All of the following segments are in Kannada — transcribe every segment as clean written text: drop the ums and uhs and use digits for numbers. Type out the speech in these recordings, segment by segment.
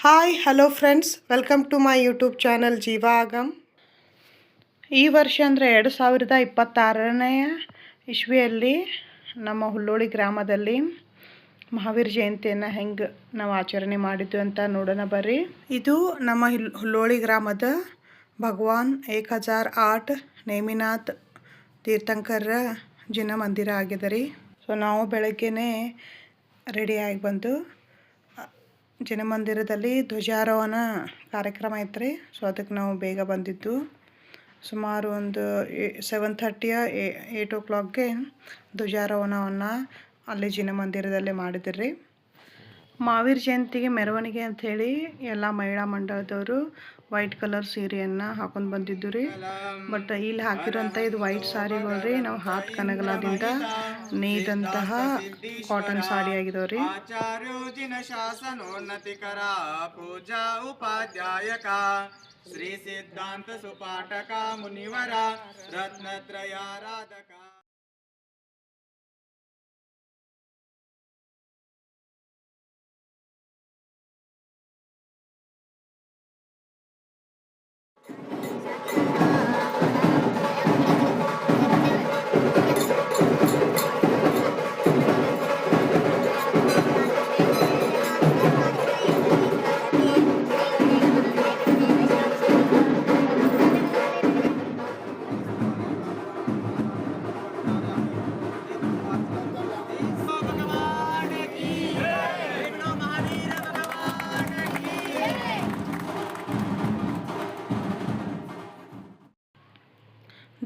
Hi hello friends, welcome to my YouTube channel Jeeva Agam. ಈ ವರ್ಷ ಅಂದರೆ 2026ನೇ ಇಸ್ವಿಯಲ್ಲಿ ನಮ್ಮ ಹುಲ್ಲೋಳಿ ಗ್ರಾಮದಲ್ಲಿ ಮಹಾವೀರ ಜಯಂತಿಯನ್ನು ಹೆಂಗೆ ನಾವು ಆಚರಣೆ ಮಾಡಿದ್ವಿ ಅಂತ ನೋಡೋಣ ಬರ್ರಿ. ಇದು ನಮ್ಮ ಹುಲ್ಲೋಳಿ ಗ್ರಾಮದ ಭಗವಾನ್ 1008 ನೇಮಿನಾಥ್ ತೀರ್ಥಂಕರ ಜಿನ ಮಂದಿರ ಆಗಿದೆ ರೀ. ಸೊ ನಾವು ಬೆಳಗ್ಗೆನೇ ರೆಡಿಯಾಗಿ ಬಂದು ಜನಮಂದಿರದಲ್ಲಿ ಧ್ವಜಾರೋಹಣ ಕಾರ್ಯಕ್ರಮ ಐತ್ರಿ. ಸೊ ಅದಕ್ಕೆ ನಾವು ಬೇಗ ಬಂದಿದ್ದು. ಸುಮಾರು ಒಂದು 7:30 8 o'clockಗೆ ಧ್ವಜಾರೋಹಣವನ್ನು ಅಲ್ಲಿ ಜನಮಂದಿರದಲ್ಲೇ ಮಾಡಿದ್ರಿ. ಮಹಾವೀರ ಜಯಂತಿಗೆ ಮೆರವಣಿಗೆ ಅಂಥೇಳಿ ಎಲ್ಲ ಮಹಿಳಾ ಮಂಡಳದವರು ವೈಟ್ ಕಲರ್ ಸೀರೆಯನ್ನು ಹಾಕೊಂಡು ಬಂದಿದ್ದು ರೀ. ಬಟ್ ಇಲ್ಲಿ ಹಾಕಿರೋಂಥ ಇದು ವೈಟ್ ಸಾರಿಗಳು ರೀ, ನಾವು ಹಾತ್ ಕನಗಲದಿಂದ ನೇಯ್ದಂತಹ ಕಾಟನ್ ಸಾಡಿ ಆಗಿದಾವೆ ರೀ. ಆಚಾರ್ಯೋಜಿನ ಶಾಸನೋನ್ನತಿಕರ ಪೂಜಾ ಉಪಾಧ್ಯಾಯಕ ಶ್ರೀ ಸಿದ್ಧಾಂತ ಸುಪಾಠಕ ಮುನಿವರ ರತ್ನತ್ರಯಾರಾಧಕ.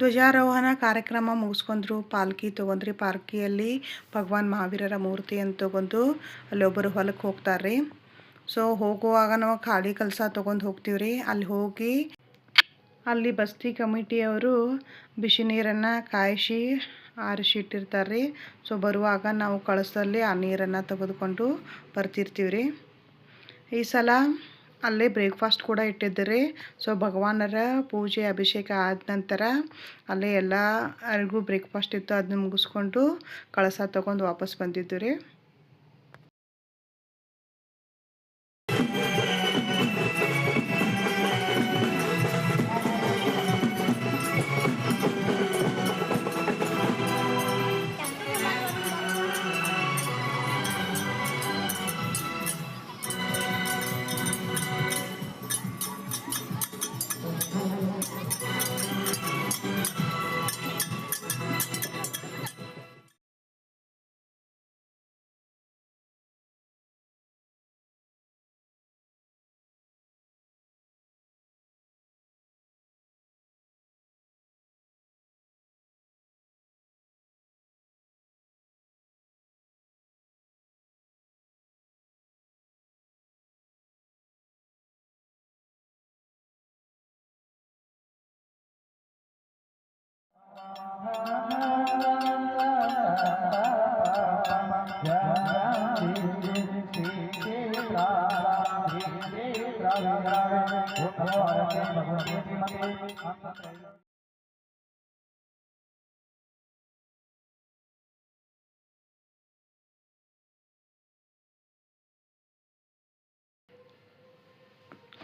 ಧ್ವಜಾರೋಹಣ ಕಾರ್ಯಕ್ರಮ ಮುಗಿಸ್ಕೊಂಡ್ರು. ಪಾಲ್ಕಿ ತೊಗೊಂಡ್ರಿ. ಪಾಲ್ಕಿಯಲ್ಲಿ ಭಗವಾನ್ ಮಹಾವೀರರ ಮೂರ್ತಿಯನ್ನು ತೊಗೊಂಡು ಅಲ್ಲೊಬ್ಬರು ಹೊಲಕ್ಕೆ ಹೋಗ್ತಾರೆ ರೀ. ಸೊ ಹೋಗುವಾಗ ನಾವು ಖಾಲಿ ಕಲಸ ತೊಗೊಂಡು ಹೋಗ್ತೀವಿ ರೀ. ಅಲ್ಲಿ ಹೋಗಿ ಅಲ್ಲಿ ಬಸ್ತಿ ಕಮಿಟಿಯವರು ಬಿಸಿ ನೀರನ್ನು ಕಾಯಿಸಿ ಆರಿಸಿಟ್ಟಿರ್ತಾರೆ ರೀ. ಸೊ ಬರುವಾಗ ನಾವು ಕಳಸದಲ್ಲಿ ಆ ನೀರನ್ನು ತೆಗೆದುಕೊಂಡು ಬರ್ತಿರ್ತೀವಿ ರೀ. ಈ ಸಲ ಅಲ್ಲೇ ಬ್ರೇಕ್ಫಾಸ್ಟ್ ಕೂಡ ಇಟ್ಟಿದ್ದರು. ಸೊ ಭಗವಾನರ ಪೂಜೆ ಅಭಿಷೇಕ ಆದ ನಂತರ ಅಲ್ಲೇ ಎಲ್ಲರಿಗೂ ಬ್ರೇಕ್ಫಾಸ್ಟ್ ಇತ್ತು, ಅದನ್ನ ಮುಗಿಸ್ಕೊಂಡು ಕಳಸ ತೊಗೊಂಡು ವಾಪಸ್ ಬಂದಿದ್ದು ರೀ.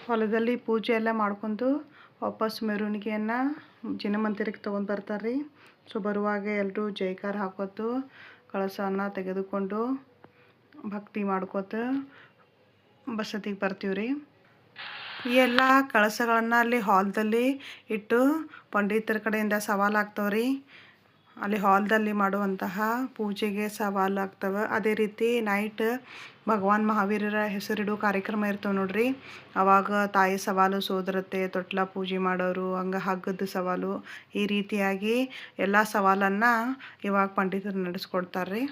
ಹೊಲದಲ್ಲಿ ಪೂಜೆ ಎಲ್ಲ ಮಾಡ್ಕೊಂಡು ವಾಪಸ್ ಮೆರವಣಿಗೆಯನ್ನು ಜನಮಂದಿರಕ್ಕೆ ತೊಗೊಂಡು ಬರ್ತಾರೆ ರೀ. ಸೊ ಬರುವಾಗ ಎಲ್ಲರೂ ಜೈಕಾರ ಹಾಕೋತು ಕಳಸವನ್ನು ತೆಗೆದುಕೊಂಡು ಭಕ್ತಿ ಮಾಡ್ಕೋತ ಬಸದಿಗೆ ಬರ್ತೀವಿ ರೀ. ಈ ಎಲ್ಲ ಕಳಸಗಳನ್ನು ಅಲ್ಲಿ ಹಾಲ್ದಲ್ಲಿ ಇಟ್ಟು ಪಂಡಿತರ ಕಡೆಯಿಂದ ಸವಾಲಾಗ್ತವೆ ರೀ. ಅಲ್ಲಿ ಹಾಲ್ದಲ್ಲಿ ಮಾಡುವಂತಹ ಪೂಜೆಗೆ ಸವಾಲಾಗ್ತವೆ. ಅದೇ ರೀತಿ ನೈಟ್ ಭಗವಾನ್ ಮಹಾವೀರರ ಹೆಸರಿಡೋ ಕಾರ್ಯಕ್ರಮ ಇರ್ತವೆ ನೋಡ್ರಿ. ಆವಾಗ ತಾಯಿ ಸವಾಲು, ಸೋದರತೆ, ತೊಟ್ಲ ಪೂಜೆ ಮಾಡೋರು, ಹಂಗೆ ಹಗ್ಗದ ಸವಾಲು, ಈ ರೀತಿಯಾಗಿ ಎಲ್ಲ ಸವಾಲನ್ನು ಇವಾಗ ಪಂಡಿತರು ನಡೆಸ್ಕೊಡ್ತಾರೆ ರೀ.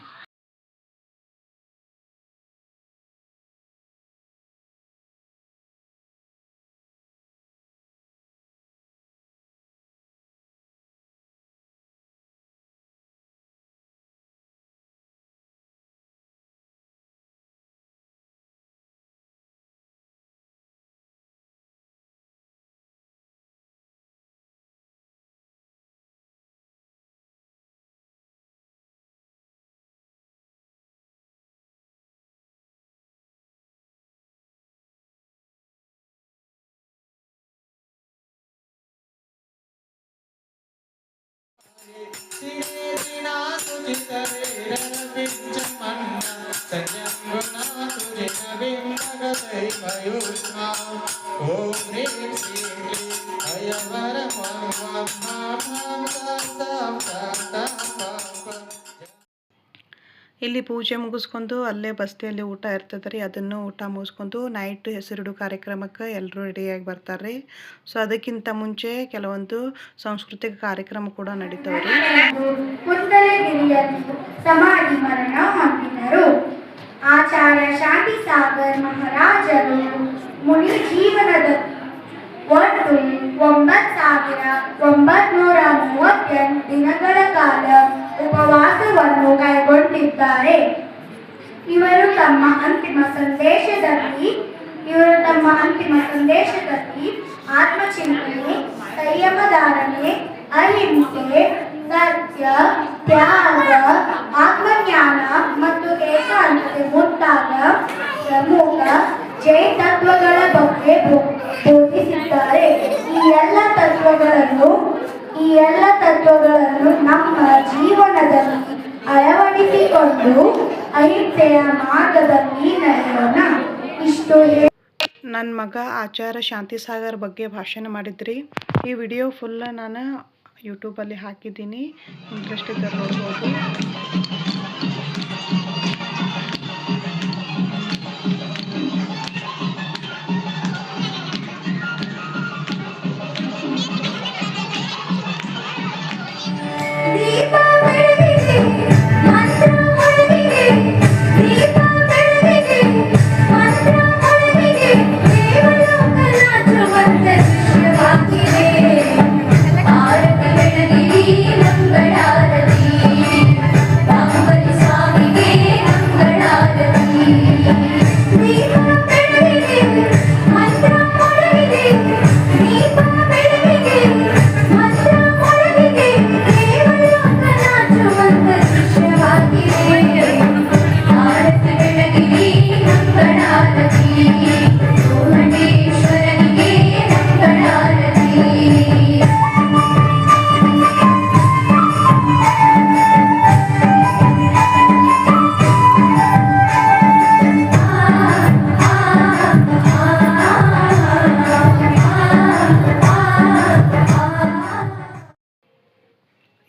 ಇಲ್ಲಿ ಪೂಜೆ ಮುಗಿಸ್ಕೊಂಡು ಅಲ್ಲೇ ಬಸ್ತಿಯಲ್ಲಿ ಊಟ ಇರ್ತದೆ ರೀ, ಅದನ್ನು ಊಟ ಮುಗಿಸ್ಕೊಂಡು ನೈಟ್ ಹೆಸರಿಡು ಕಾರ್ಯಕ್ರಮಕ್ಕೆ ಎಲ್ಲರೂ ರೆಡಿಯಾಗಿ ಬರ್ತಾರೆ ರೀ. ಸೊ ಅದಕ್ಕಿಂತ ಮುಂಚೆ ಕೆಲವೊಂದು ಸಾಂಸ್ಕೃತಿಕ ಕಾರ್ಯಕ್ರಮ ಕೂಡ ನಡೀತಾವೆ ರೀ. ಸಮಾಧಿ ಮರಣ ಹೊಂದಿದರು. ಆಚಾರ್ಯ ಶಾಂತಿಸಾಗರ್ ಮಹಾರಾಜರು ಮುನಿ ಜೀವನದ ಒಟ್ಟು 9,938 ದಿನಗಳ ಕಾಲ ಉಪವಾಸವನ್ನು ಕೈಗೊಂಡಿದ್ದಾರೆ. ಇವರು ತಮ್ಮ ಅಂತಿಮ ಸಂದೇಶದಲ್ಲಿ ಆತ್ಮಚಿಂತನೆ, ಸಂಯಮಧಾರಣೆ, ಅಹಿಂಸೆ, ಸತ್ಯ, ತ್ಯಾಗ, ಆತ್ಮಜ್ಞಾನ ಮತ್ತು ಏಕಾಂತತೆ ಮುಂತಾದ ಪ್ರಮುಖ ಜೈನ ತತ್ವಗಳ ಬಗ್ಗೆ ಬೋಧಿಸಿದ್ದಾರೆ. ಈ ಎಲ್ಲ ತತ್ವಗಳನ್ನು ನಮ್ಮ ಜೀವನದಲ್ಲಿ ಅಳವಡಿಸಿಕೊಂಡು ಅಹಿಂಸೆಯ ಮಾರ್ಗದಲ್ಲಿ ನಡೆಯೋಣ. ಇಷ್ಟು ನನ್ನ ಮಗ ಆಚಾರ್ಯ ಶಾಂತಿಸಾಗರ್ ಬಗ್ಗೆ ಭಾಷಣ ಮಾಡಿದ್ರಿ. ಈ ವಿಡಿಯೋ ಫುಲ್ ನಾನು ಯೂಟ್ಯೂಬಲ್ಲಿ ಹಾಕಿದ್ದೀನಿ, ಇಂಟ್ರೆಸ್ಟ್ ಇದ್ದರೆ ನೋಡ್ಬೋದು.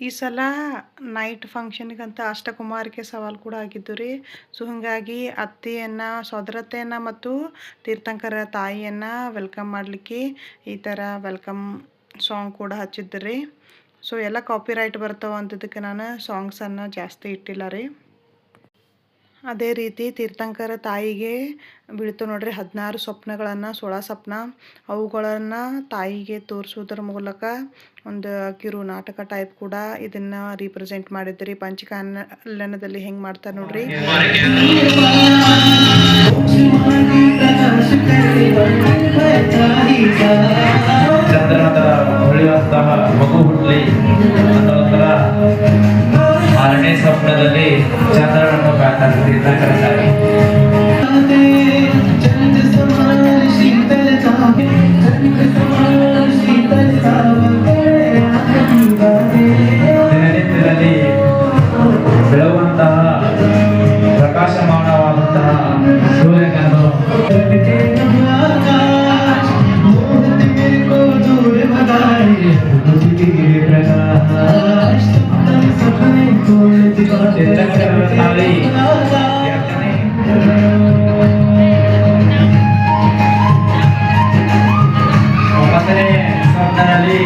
ಈ ಸಲ ನೈಟ್ ಫಂಕ್ಷನ್ಗಂತ ಅಷ್ಟಕುಮಾರಿಕೆ ಸವಾಲು ಕೂಡ ಆಗಿದ್ದು ರೀ. ಸೊ ಹಾಗಾಗಿ ಅತ್ತೆಯನ್ನು, ಸೋದರತ್ತೆಯನ್ನು ಮತ್ತು ತೀರ್ಥಂಕರ ತಾಯಿಯನ್ನು ವೆಲ್ಕಮ್ ಮಾಡಲಿಕ್ಕೆ ಈ ಥರ ವೆಲ್ಕಮ್ ಸಾಂಗ್ ಕೂಡ ಹಚ್ಚಿದ್ರಿ. ಸೊ ಎಲ್ಲ ಕಾಪಿರೈಟ್ ಬರ್ತಾವೆ ಅಂತಿದ್ದಕ್ಕೆ ನಾನು ಸಾಂಗ್ಸನ್ನು ಜಾಸ್ತಿ ಇಟ್ಟಿಲ್ಲ ರೀ. ಅದೇ ರೀತಿ ತೀರ್ಥಂಕರ ತಾಯಿಗೆ ಬೀಳ್ತು ನೋಡ್ರಿ 16 ಸ್ವಪ್ನಗಳನ್ನು, 16 ಸ್ವಪ್ನ. ಅವುಗಳನ್ನು ತಾಯಿಗೆ ತೋರಿಸೋದ್ರ ಮೂಲಕ ಒಂದು ಕಿರು ನಾಟಕ ಟೈಪ್ ಕೂಡ ಇದನ್ನು ರೀಪ್ರೆಸೆಂಟ್ ಮಾಡಿದ್ರಿ. ಪಂಚಕಲ್ಯಾಣದಲ್ಲಿ ಹೆಂಗೆ ಮಾಡ್ತಾರೆ ನೋಡ್ರಿ. ಚಂದ್ರನದ ಹೊಳೆಯುವಂತಹ ಮಗು ಹುಟ್ಟಲಿ ಅನ್ನೋದರ 6ನೇ ಸ್ವಪ್ನದಲ್ಲಿ ಚಂದ್ರನನ್ನು ಕಾಣ್ತಾರೆ ತೀರ್ಥಂಕರ ತಾಯಿ. ದಿನನಿತ್ಯದಲ್ಲಿ ಬೆಳಗುವಂತಹ ಪ್ರಕಾಶಮಾನವಾದಂತಹ ಸೂರ್ಯನನ್ನು ಒಂಬತ್ತನೇ ಸ್ವಪ್ನದಲ್ಲಿ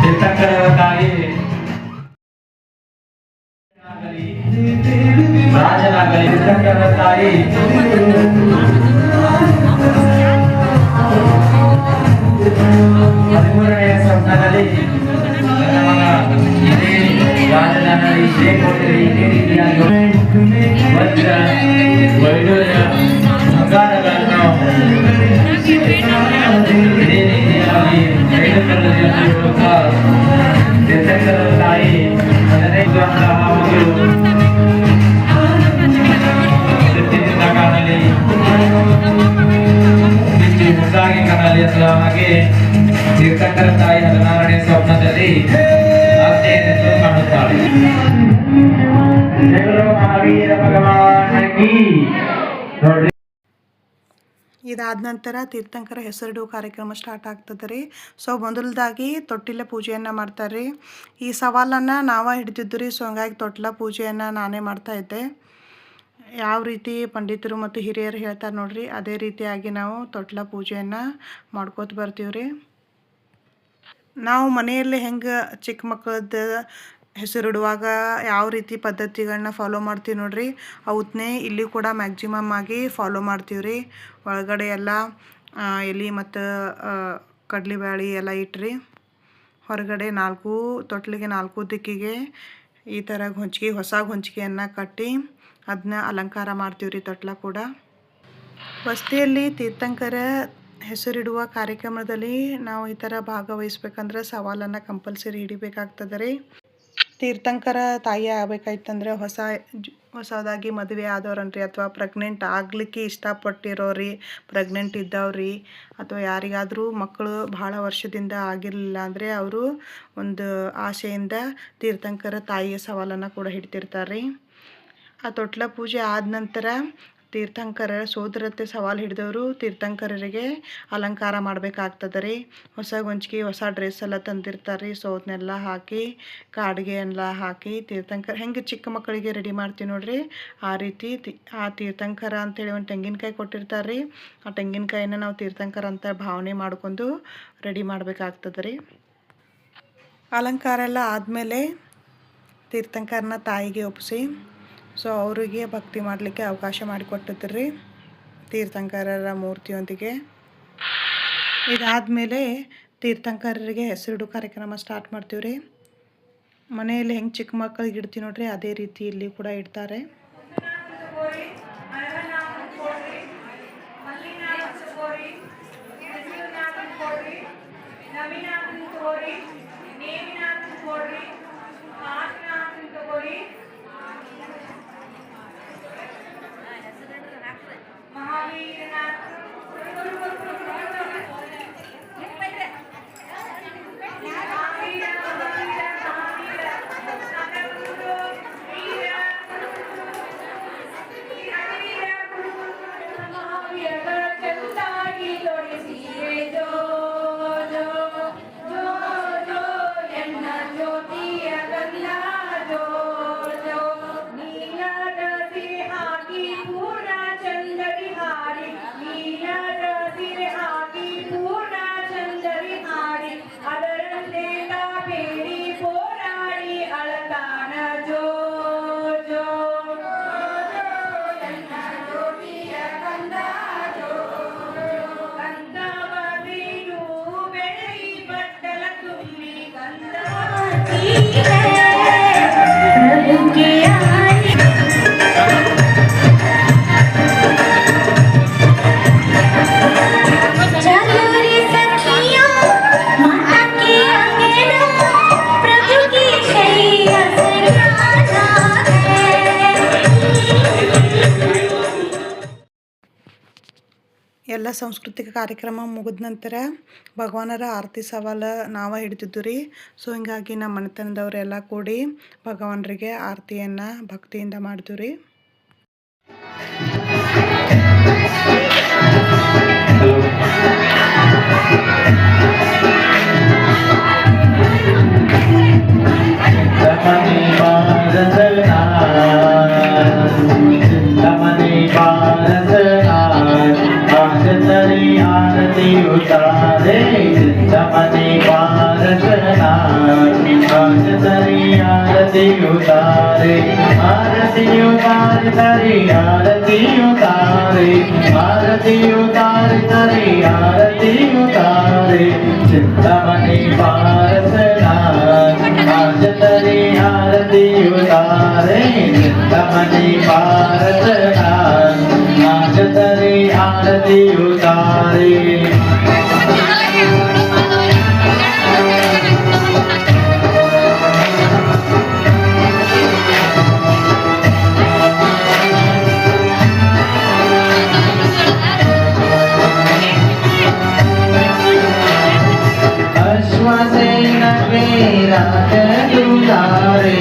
ತೀರ್ಥಂಕರರ ತಾಯಿ ರಾಜನಾಗಲಿ ತೀರ್ಥಂಕರರ ತಾಯಿ 13ನೇ ಸ್ವಪ್ನದಲ್ಲಿ ನನ್ನ ಮಗ ಇದೇ ರಾಜಧಾನಿ ಇದೇ ಕೋಟೆ ಇದೇ ರೀತಿಯಾಗಿ ವಜ್ರ ವೈಡೂರ್ಯ ಬಂಗಾರಗಳನ್ನು ಇದೇ ರೀತಿಯಾಗಿ ತೆಗೆದುಕೊಳ್ಳುವ ತೀರ್ಥಂಕರರ ತಾಯಿ ಅದನ್ನೆಂತಹ ಮಗಳು ಎತ್ತಿನಿಂದ ಕಾಣಲಿ, ಮುದ್ದಾಗಿ ಕಾಣಲಿ ಅನ್ನುವ ಹಾಗೆ ತೀರ್ಥಂಕರ ತಾಯಿ 16ನೇ ಸ್ವಪ್ನದಲ್ಲಿ ಆಜ್ಞೆಯನ್ನು ಜಗಲು ಮಹಾವೀರ ಭಗವಾನ್ ಕಿ ನೋಡ್ರಿ. ಇದಾದ ನಂತರ ತೀರ್ಥಂಕರ ಹೆಸರಿಡುವ ಕಾರ್ಯಕ್ರಮ ಸ್ಟಾರ್ಟ್ ಆಗ್ತದೆ ರೀ. ಸೊ ಮೊದಲದಾಗಿ ತೊಟ್ಟಿಲ ಪೂಜೆಯನ್ನು ಮಾಡ್ತಾರೆ ರೀ. ಈ ಸವಾಲನ್ನು ನಾವೇ ಹಿಡಿದಿದ್ದು ರೀ. ಸೊ ಹಂಗಾಗಿ ತೊಟ್ಟಿಲ ಪೂಜೆಯನ್ನು ನಾನೇ ಮಾಡ್ತಾಯಿದ್ದೆ. ಯಾವ ರೀತಿ ಪಂಡಿತರು ಮತ್ತು ಹಿರಿಯರು ಹೇಳ್ತಾರೆ ನೋಡ್ರಿ, ಅದೇ ರೀತಿಯಾಗಿ ನಾವು ತೊಟ್ಟಿಲ ಪೂಜೆಯನ್ನು ಮಾಡ್ಕೋತ ಬರ್ತೀವಿ ರೀ. ನಾವು ಮನೆಯಲ್ಲಿ ಹೆಂಗೆ ಚಿಕ್ಕ ಮಕ್ಕಳದ್ದು ಹೆಸರಿಡುವಾಗ ಯಾವ ರೀತಿ ಪದ್ಧತಿಗಳನ್ನ ಫಾಲೋ ಮಾಡ್ತೀವಿ ನೋಡ್ರಿ, ಅವತ್ತನ್ನೇ ಇಲ್ಲಿ ಕೂಡ ಮ್ಯಾಕ್ಸಿಮಮ್ ಆಗಿ ಫಾಲೋ ಮಾಡ್ತೀವಿ ರೀ. ಒಳಗಡೆ ಎಲ್ಲ ಎಲೆ ಮತ್ತು ಕಡ್ಲೆಬೇಳೆ ಎಲ್ಲ ಇಟ್ರಿ, ಹೊರಗಡೆ ತೊಟ್ಲಿಗೆ 4 ದಿಕ್ಕಿಗೆ ಈ ಥರ ಹೊಸ ಗೊಂಚಿಗೆಯನ್ನು ಕಟ್ಟಿ ಅದನ್ನ ಅಲಂಕಾರ ಮಾಡ್ತೀವಿ ರೀ. ತೊಟ್ಲ ಕೂಡ ವಸ್ತಿಯಲ್ಲಿ ತೀರ್ಥಂಕರ ಹೆಸರಿಡುವ ಕಾರ್ಯಕ್ರಮದಲ್ಲಿ ನಾವು ಈ ಥರ ಭಾಗವಹಿಸ್ಬೇಕಂದ್ರೆ ಸವಾಲನ್ನು ಕಂಪಲ್ಸರಿ ಹಿಡಿಬೇಕಾಗ್ತದೆ ರೀ. ತೀರ್ಥಂಕರ ತಾಯಿ ಆಗಬೇಕಾಯ್ತಂದ್ರೆ ಹೊಸದಾಗಿ ಮದುವೆ ಆದವ್ರನ್ರಿ, ಅಥವಾ ಪ್ರೆಗ್ನೆಂಟ್ ಆಗಲಿಕ್ಕೆ ಇಷ್ಟಪಟ್ಟಿರೋರಿ, ಪ್ರೆಗ್ನೆಂಟ್ ಇದ್ದವ್ರಿ, ಅಥವಾ ಯಾರಿಗಾದರೂ ಮಕ್ಕಳು ಭಾಳ ವರ್ಷದಿಂದ ಆಗಿರಲಿಲ್ಲ ಅಂದರೆ ಅವರು ಒಂದು ಆಸೆಯಿಂದ ತೀರ್ಥಂಕರ ತಾಯಿಯ ಸವಾಲನ್ನು ಕೂಡ ಹಿಡ್ತಿರ್ತಾರೆ ರೀ. ಆ ತೊಟ್ಲ ಪೂಜೆ ಆದ ನಂತರ ತೀರ್ಥಂಕರ ಸೋದರತ್ತೆ ಸವಾಲು ಹಿಡಿದವರು ತೀರ್ಥಂಕರರಿಗೆ ಅಲಂಕಾರ ಮಾಡಬೇಕಾಗ್ತದೆ ರೀ. ಹೊಸ ಗೊಂಚಿಗೆ ಹೊಸ ಡ್ರೆಸ್ ಎಲ್ಲ ತಂದಿರ್ತಾರೆ ರೀ. ಸೊ ಅದನ್ನೆಲ್ಲ ಹಾಕಿ ಕಾಡಿಗೆ ಎಲ್ಲ ಹಾಕಿ ತೀರ್ಥಂಕರ ಹೆಂಗೆ ಚಿಕ್ಕ ಮಕ್ಕಳಿಗೆ ರೆಡಿ ಮಾಡ್ತೀವಿ ನೋಡ್ರಿ, ಆ ರೀತಿ ಆ ತೀರ್ಥಂಕರ ಅಂತೇಳಿ ಒಂದು ತೆಂಗಿನಕಾಯಿ ಕೊಟ್ಟಿರ್ತಾರೆ ರೀ. ಆ ತೆಂಗಿನಕಾಯಿನ ನಾವು ತೀರ್ಥಂಕರ ಅಂತ ಭಾವನೆ ಮಾಡ್ಕೊಂಡು ರೆಡಿ ಮಾಡಬೇಕಾಗ್ತದೆ ರೀ. ಅಲಂಕಾರ ಎಲ್ಲ ಆದಮೇಲೆ ತೀರ್ಥಂಕರನ ತಾಯಿಗೆ ಒಪ್ಪಿಸಿ ಸೊ ಅವರಿಗೆ ಭಕ್ತಿ ಮಾಡಲಿಕ್ಕೆ ಅವಕಾಶ ಮಾಡಿಕೊಟ್ಟಿದ್ರು ರೀ ತೀರ್ಥಂಕರರ ಮೂರ್ತಿಯೊಂದಿಗೆ. ಇದಾದಮೇಲೆ ತೀರ್ಥಂಕರರಿಗೆ ಹೆಸರಿಡು ಕಾರ್ಯಕ್ರಮ ಸ್ಟಾರ್ಟ್ ಮಾಡ್ತೀವಿ ರೀ. ಮನೆಯಲ್ಲಿ ಹೆಂಗೆ ಚಿಕ್ಕ ಮಕ್ಕಳಿಗೆ ಇಡ್ತೀವಿ ನೋಡ್ರಿ, ಅದೇ ರೀತಿ ಇಲ್ಲಿ ಕೂಡ ಇಡ್ತಾರೆ. ಎಲ್ಲ ಸಾಂಸ್ಕೃತಿಕ ಕಾರ್ಯಕ್ರಮ ಮುಗಿದ ನಂತರ ಭಗವಾನರ ಆರತಿ ಸವಾಲು ನಾವೇ ಹಿಡಿದಿದ್ದು ರೀ. ಸೊ ಹಿಂಗಾಗಿ ನಮ್ಮ ಮನೆತನದವರೆಲ್ಲ ಕೂಡಿ ಭಗವಾನರಿಗೆ ಆರತಿಯನ್ನು ಭಕ್ತಿಯಿಂದ ಮಾಡಿದ್ವಿ ರೀ. उतारे चिंतामणि पारसना कांचतरी आरती उतारे आरती उतारे तरी आरती उतारे आरती उतारे तरी आरती उतारे चिंतामणि पारसना कांचतरी आरती उतारे चिंतामणि पारसना कांचतरी आरती उतारे अश्वसेन के रात दुलारे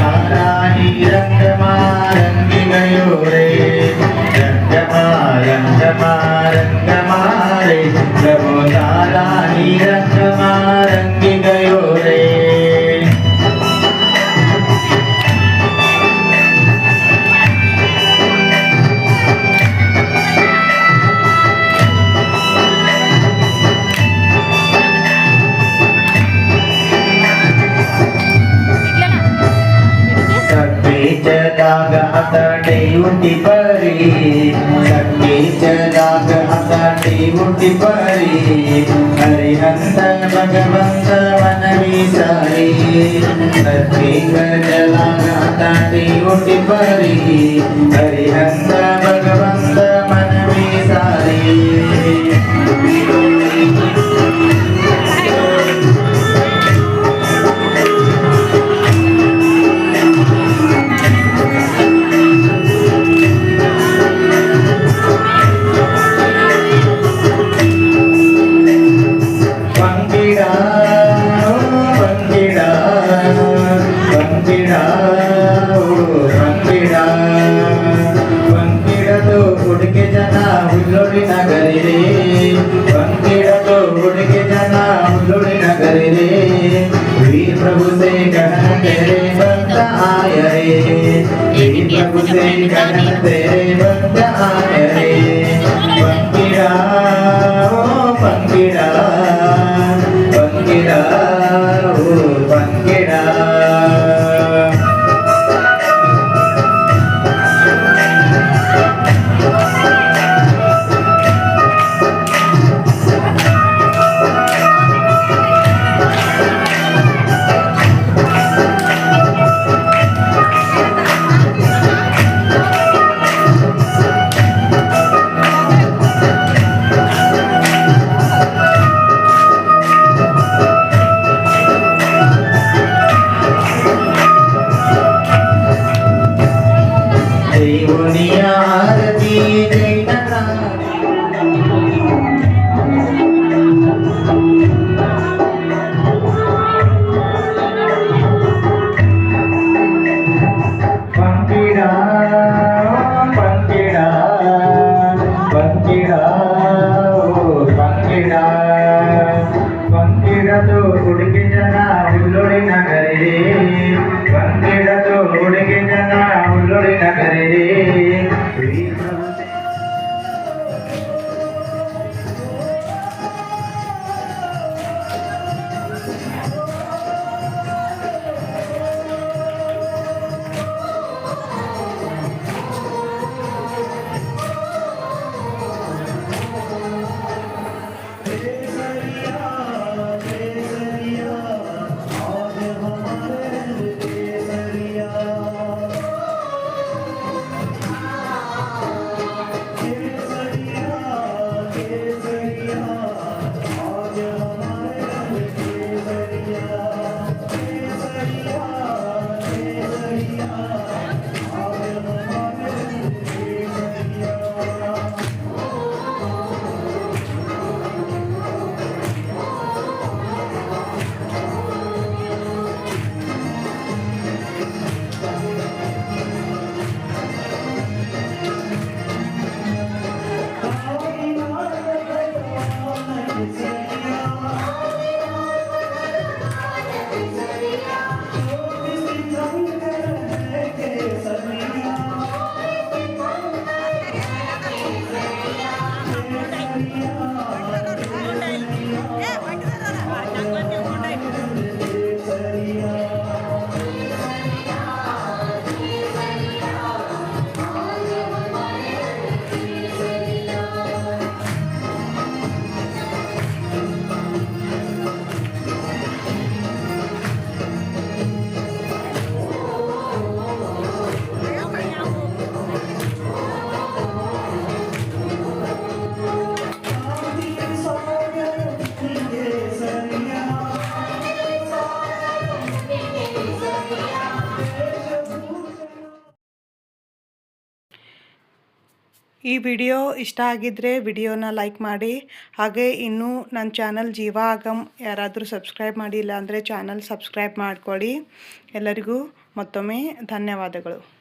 सारा ही रंग रंग गयो रे रंग रे प्रभु सारा ही रंग गयो रे जगाग आता टेउटी परी सखी जगाग आता टेउटी परी हरिहंत भगवंत वन विसारी सखी जगाग आता टेउटी परी हरिहंत भगवंत मन विसारी ಹುಡುಗಿ ಜನ ಹುಲ್ಲೋಡಿ ನಗರಿ ರೇ ಬಂದಿಡಲು ಹುಡುಗಿ ಜನ ಹುಲ್ಲೋಡಿ ನಗರಿ ರೇ वीर प्रभु से गहन तेरे बंद आय रे वीर प्रभु से गहन तेरे बंद आय रे पंकिड़ा ओ पंकिड़ा पंकिड़ा ओ पंकिड़ा ಹುಡುಗಿ ಜನ ಹುಲ್ಲೋಡಿ ನಗರಿ ಬಂದಿಡಲು ಹುಡುಗಿ ಜನ ಹುಲ್ಲೋಡಿ ನಗರಿ ಈ ವಿಡಿಯೋ ಇಷ್ಟ ಆಗಿದ್ದರೆ ವಿಡಿಯೋನ ಲೈಕ್ ಮಾಡಿ. ಹಾಗೆ ಇನ್ನೂ ನನ್ನ ಚಾನಲ್ ಜೀವಾ ಆಗಮ್ ಯಾರಾದರೂ ಸಬ್ಸ್ಕ್ರೈಬ್ ಮಾಡಿಲ್ಲ ಅಂದರೆ ಚಾನಲ್ ಸಬ್ಸ್ಕ್ರೈಬ್ ಮಾಡ್ಕೊಳ್ಳಿ. ಎಲ್ಲರಿಗೂ ಮತ್ತೊಮ್ಮೆ ಧನ್ಯವಾದಗಳು.